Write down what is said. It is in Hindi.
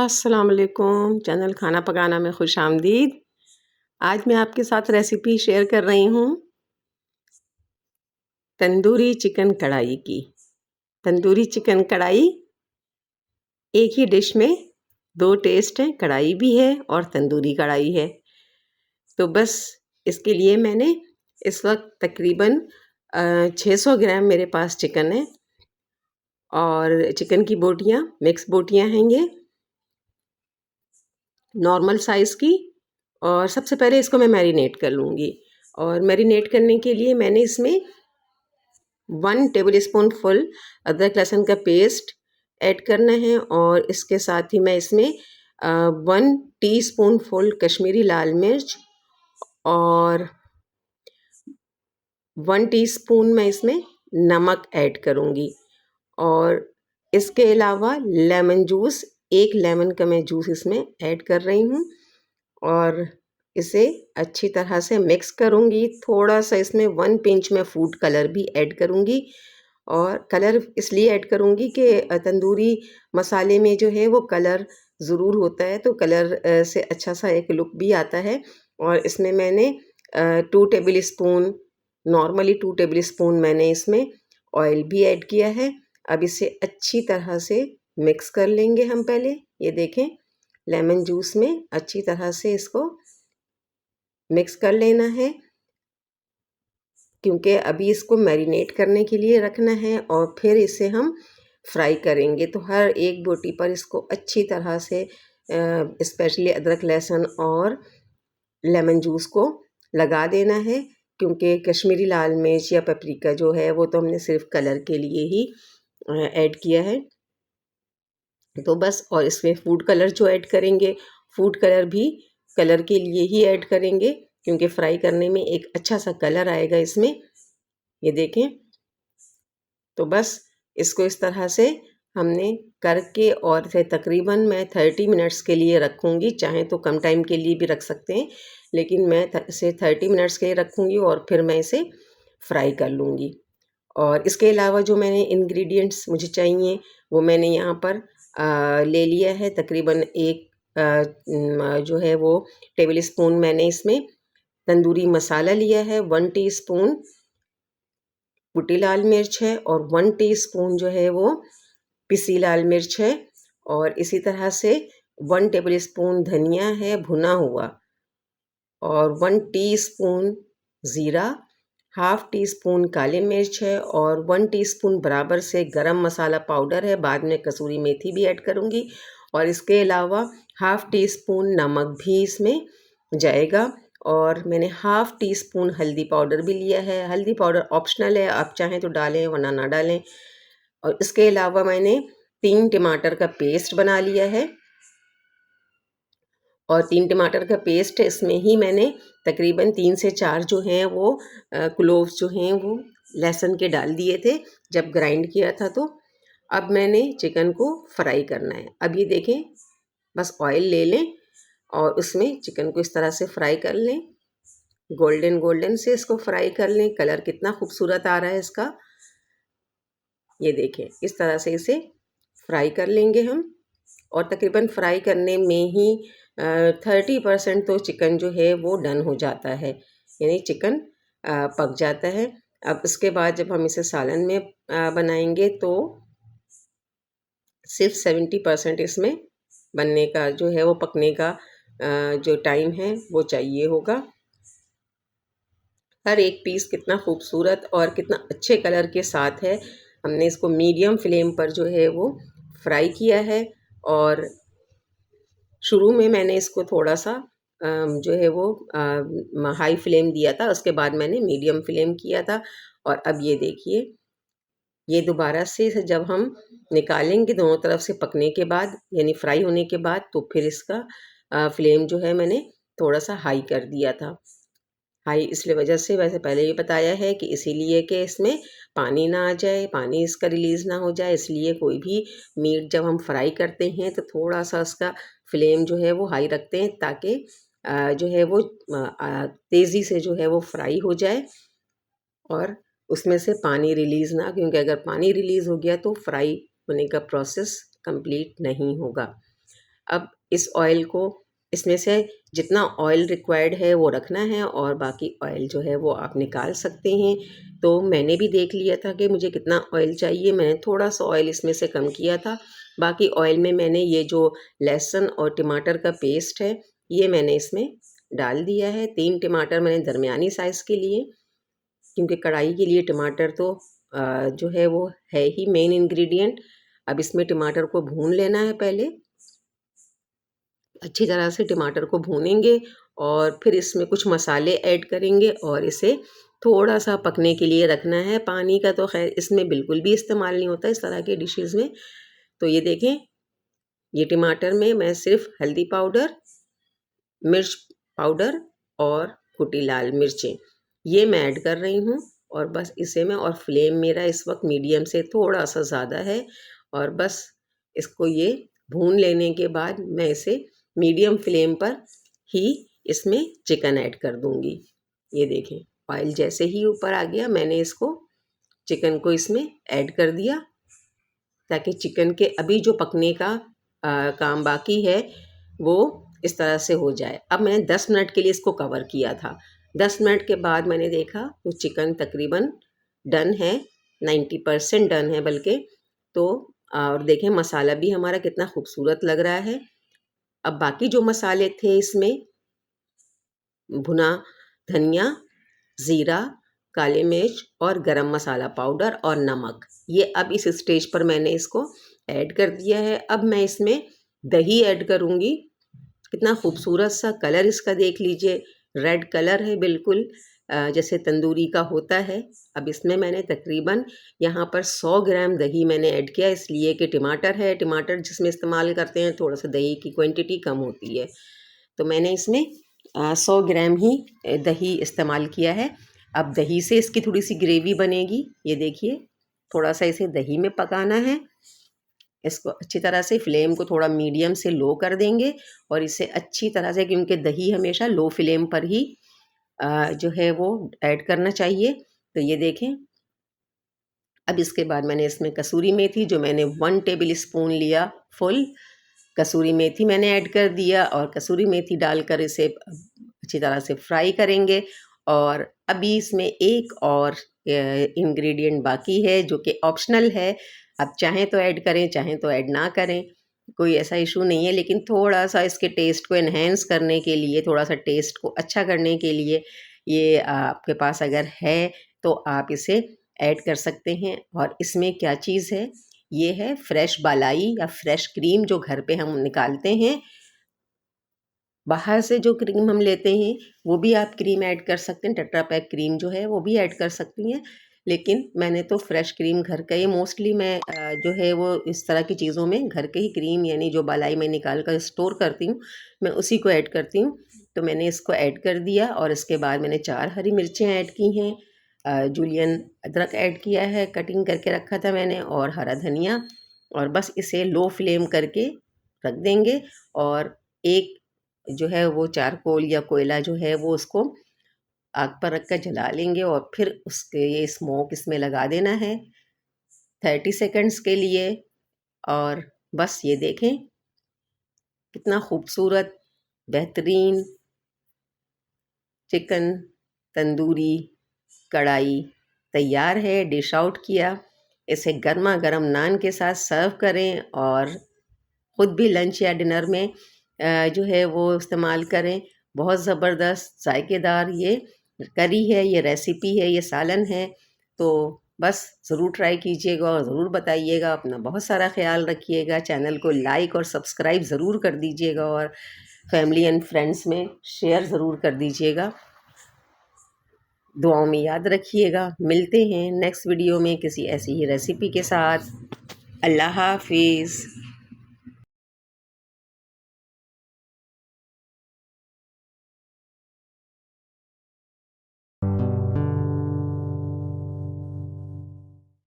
अस्सलाम वालेकुम। चैनल खाना पकाना में खुश आमदीद। आज मैं आपके साथ रेसिपी शेयर कर रही हूँ तंदूरी चिकन कढ़ाई की। तंदूरी चिकन कढ़ाई एक ही डिश में दो टेस्ट हैं, कढ़ाई भी है और तंदूरी कढ़ाई है। तो बस इसके लिए मैंने इस वक्त तकरीबन 600 ग्राम मेरे पास चिकन है और चिकन की बोटियाँ मिक्स बोटियाँ हैं ये नॉर्मल साइज़ की। और सबसे पहले इसको मैं मैरिनेट कर लूँगी और मैरिनेट करने के लिए मैंने इसमें 1 टेबल स्पून फुल अदरक लहसुन का पेस्ट ऐड करना है और इसके साथ ही मैं इसमें 1 टीस्पून फुल कश्मीरी लाल मिर्च और 1 टीस्पून मैं इसमें नमक ऐड करूँगी। और इसके अलावा लेमन जूस, 1 लेमन का मैं जूस इसमें ऐड कर रही हूँ और इसे अच्छी तरह से मिक्स करूँगी। थोड़ा-सा इसमें 1 पिंच में फूड कलर भी ऐड करूँगी और कलर इसलिए ऐड करूँगी कि तंदूरी मसाले में जो है वो कलर ज़रूर होता है, तो कलर से अच्छा-सा एक लुक भी आता है। और इसमें मैंने 2 table spoon normally 2 table spoon मैंने इसमें ऑयल भी ऐड किया है। अब इसे अच्छी तरह से मिक्स कर लेंगे हम पहले। ये देखें लेमन जूस में अच्छी तरह से इसको मिक्स कर लेना है क्योंकि अभी इसको मैरिनेट करने के लिए रखना है और फिर इसे हम फ्राई करेंगे। तो हर एक बोटी पर इसको अच्छी तरह से स्पेशली अदरक लहसुन और लेमन जूस को लगा देना है क्योंकि कश्मीरी लाल मिर्च या पेपरिका जो है वो तो हमने सिर्फ कलर के लिए ही ऐड किया है। तो बस और इसमें फूड कलर जो ऐड करेंगे, फूड कलर भी कलर के लिए ही ऐड करेंगे क्योंकि फ्राई करने में एक अच्छा सा कलर आएगा इसमें। ये देखें, तो बस इसको इस तरह से हमने करके और फिर तकरीबन मैं 30 मिनट्स के लिए रखूँगी। चाहें तो कम टाइम के लिए भी रख सकते हैं, लेकिन मैं इसे 30 मिनट्स के लिए रखूँगी और फिर मैं इसे फ्राई कर लूँगी। और इसके अलावा जो मैंने इंग्रेडिएंट्स मुझे चाहिए वो मैंने यहाँ पर ले लिया है। तकरीबन एक जो है वो टेबल स्पून मैंने इसमें तंदूरी मसाला लिया है, 1 टीस्पून कुटी लाल मिर्च है और 1 टीस्पून जो है वो पिसी लाल मिर्च है और इसी तरह से 1 टेबल स्पून धनिया है भुना हुआ और 1 टीस्पून ज़ीरा, हाफ़ टी स्पून काली मिर्च है और 1 टीस्पून बराबर से गरम मसाला पाउडर है। बाद में कसूरी मेथी भी ऐड करूँगी और इसके अलावा हाफ़ टी स्पून नमक भी इसमें जाएगा और मैंने हाफ़ टी स्पून हल्दी पाउडर भी लिया है। हल्दी पाउडर ऑप्शनल है, आप चाहें तो डालें वरना ना डालें। और इसके अलावा मैंने 3 टमाटर का पेस्ट बना लिया है और 3 टमाटर का पेस्ट इसमें ही मैंने तकरीबन 3 से 4 जो हैं वो क्लोव्स जो हैं वो लहसुन के डाल दिए थे जब ग्राइंड किया था। तो अब मैंने चिकन को फ्राई करना है। अब ये देखें, बस ऑयल ले लें और उसमें चिकन को इस तरह से फ्राई कर लें, गोल्डन गोल्डन से इसको फ्राई कर लें। कलर कितना खूबसूरत आ रहा है इसका, ये देखें। इस तरह से इसे फ्राई कर लेंगे हम और तकरीबन फ्राई करने में ही 30% तो चिकन जो है वो डन हो जाता है, यानी चिकन पक जाता है। अब इसके बाद जब हम इसे सालन में बनाएंगे तो सिर्फ 70% इसमें बनने का जो है वो पकने का जो टाइम है वो चाहिए होगा। हर एक पीस कितना खूबसूरत और कितना अच्छे कलर के साथ है। हमने इसको मीडियम फ्लेम पर जो है वो फ्राई किया है और शुरू में मैंने इसको थोड़ा सा जो है वो हाई फ्लेम दिया था, उसके बाद मैंने मीडियम फ्लेम किया था। और अब ये देखिए, ये दोबारा से जब हम निकालेंगे दोनों तरफ से पकने के बाद यानी फ्राई होने के बाद, तो फिर इसका फ्लेम जो है मैंने थोड़ा सा हाई कर दिया था। हाई इसलिए वजह से, वैसे पहले ही बताया है कि इसीलिए कि इसमें पानी ना आ जाए, पानी इसका रिलीज़ ना हो जाए, इसलिए कोई भी मीट जब हम फ्राई करते हैं तो थोड़ा सा उसका फ्लेम जो है वो हाई रखते हैं ताकि जो है वो तेज़ी से जो है वो फ्राई हो जाए और उसमें से पानी रिलीज़ ना, क्योंकि अगर पानी रिलीज़ हो गया तो फ्राई होने का प्रोसेस कंप्लीट नहीं होगा। अब इस ऑयल को इसमें से जितना ऑयल रिक्वायर्ड है वो रखना है और बाकी ऑयल जो है वो आप निकाल सकते हैं। तो मैंने भी देख लिया था कि मुझे कितना ऑयल चाहिए, मैंने थोड़ा सा ऑयल इसमें से कम किया था। बाकी ऑयल में मैंने ये जो लहसुन और टमाटर का पेस्ट है ये मैंने इसमें डाल दिया है। 3 टमाटर मैंने दरमियानी साइज़ के लिए, क्योंकि कढ़ाई के लिए टमाटर तो जो है वो है ही मेन इंग्रेडिएंट। अब इसमें टमाटर को भून लेना है पहले, अच्छी तरह से टमाटर को भूनेंगे और फिर इसमें कुछ मसाले ऐड करेंगे और इसे थोड़ा सा पकने के लिए रखना है। पानी का तो खैर इसमें बिल्कुल भी इस्तेमाल नहीं होता इस तरह के डिशेज़ में। तो ये देखें, ये टमाटर में मैं सिर्फ हल्दी पाउडर, मिर्च पाउडर और कुटी लाल मिर्चें ये मैं ऐड कर रही हूँ और बस इसे मैं, और फ्लेम मेरा इस वक्त मीडियम से थोड़ा सा ज़्यादा है और बस इसको ये भून लेने के बाद मैं इसे मीडियम फ्लेम पर ही इसमें चिकन ऐड कर दूँगी। ये देखें, ऑयल जैसे ही ऊपर आ गया मैंने इसको चिकन को इसमें ऐड कर दिया, ताकि चिकन के अभी जो पकने का काम बाकी है वो इस तरह से हो जाए। अब मैंने 10 मिनट के लिए इसको कवर किया था। 10 मिनट के बाद मैंने देखा तो चिकन तकरीबन डन है, 90% डन है बल्कि। तो और देखें मसाला भी हमारा कितना खूबसूरत लग रहा है। अब बाकी जो मसाले थे इसमें भुना धनिया, ज़ीरा, काली मिर्च और गरम मसाला पाउडर और नमक, ये अब इस स्टेज पर मैंने इसको ऐड कर दिया है। अब मैं इसमें दही ऐड करूँगी। कितना खूबसूरत सा कलर इसका देख लीजिए, रेड कलर है बिल्कुल, जैसे तंदूरी का होता है। अब इसमें मैंने तकरीबन यहाँ पर 100 ग्राम दही मैंने ऐड किया, इसलिए कि टमाटर है, टमाटर जिसमें इस्तेमाल करते हैं थोड़ा सा दही की क्वांटिटी कम होती है। तो मैंने इसमें 100 ग्राम ही दही इस्तेमाल किया है। अब दही से इसकी थोड़ी सी ग्रेवी बनेगी। ये देखिए, थोड़ा सा इसे दही में पकाना है। इसको अच्छी तरह से फ्लेम को थोड़ा मीडियम से लो कर देंगे और इसे अच्छी तरह से, क्योंकि दही हमेशा लो फ्लेम पर ही जो है वो ऐड करना चाहिए। तो ये देखें, अब इसके बाद मैंने इसमें कसूरी मेथी, जो मैंने 1 टेबल स्पून लिया फुल कसूरी मेथी मैंने ऐड कर दिया और कसूरी मेथी डालकर इसे अच्छी तरह से फ्राई करेंगे। और अभी इसमें एक और इंग्रेडिएंट बाकी है जो कि ऑप्शनल है। आप चाहें तो ऐड करें, चाहें तो ऐड ना करें, कोई ऐसा इशू नहीं है, लेकिन थोड़ा सा इसके टेस्ट को एनहेंस करने के लिए, थोड़ा सा टेस्ट को अच्छा करने के लिए ये आपके पास अगर है तो आप इसे ऐड कर सकते हैं। और इसमें क्या चीज़ है, ये है फ्रेश मलाई या फ्रेश क्रीम जो घर पे हम निकालते हैं। बाहर से जो क्रीम हम लेते हैं वो भी आप क्रीम ऐड कर सकते हैं, टेट्रा पैक क्रीम जो है वो भी ऐड कर सकती हैं, लेकिन मैंने तो फ्रेश क्रीम घर का ही मोस्टली मैं जो है वो इस तरह की चीज़ों में घर के ही क्रीम, यानी जो मलाई मैं निकाल कर स्टोर करती हूँ मैं उसी को ऐड करती हूँ। तो मैंने इसको ऐड कर दिया और इसके बाद मैंने 4 हरी मिर्चें ऐड की हैं, जूलियन अदरक ऐड किया है, कटिंग करके रखा था मैंने, और हरा धनिया, और बस इसे लो फ्लेम करके रख देंगे। और एक जो है वो चारकोल या कोयला जो है वो उसको आग पर रख कर जला लेंगे और फिर उसके ये स्मोक इसमें लगा देना है 30 सेकंड्स के लिए। और बस ये देखें कितना खूबसूरत बेहतरीन चिकन तंदूरी कढ़ाई तैयार है। डिश आउट किया, इसे गर्मा गर्म नान के साथ सर्व करें और ख़ुद भी लंच या डिनर में जो है वो इस्तेमाल करें। बहुत ज़बरदस्त जायकेदार ये करी है, ये रेसिपी है, ये सालन है। तो बस ज़रूर ट्राई कीजिएगा और ज़रूर बताइएगा। अपना बहुत सारा ख्याल रखिएगा। चैनल को लाइक और सब्सक्राइब ज़रूर कर दीजिएगा और फैमिली एंड फ्रेंड्स में शेयर ज़रूर कर दीजिएगा। दुआओं में याद रखिएगा। मिलते हैं नेक्स्ट वीडियो में किसी ऐसी ही रेसिपी के साथ। अल्लाह हाफिज़।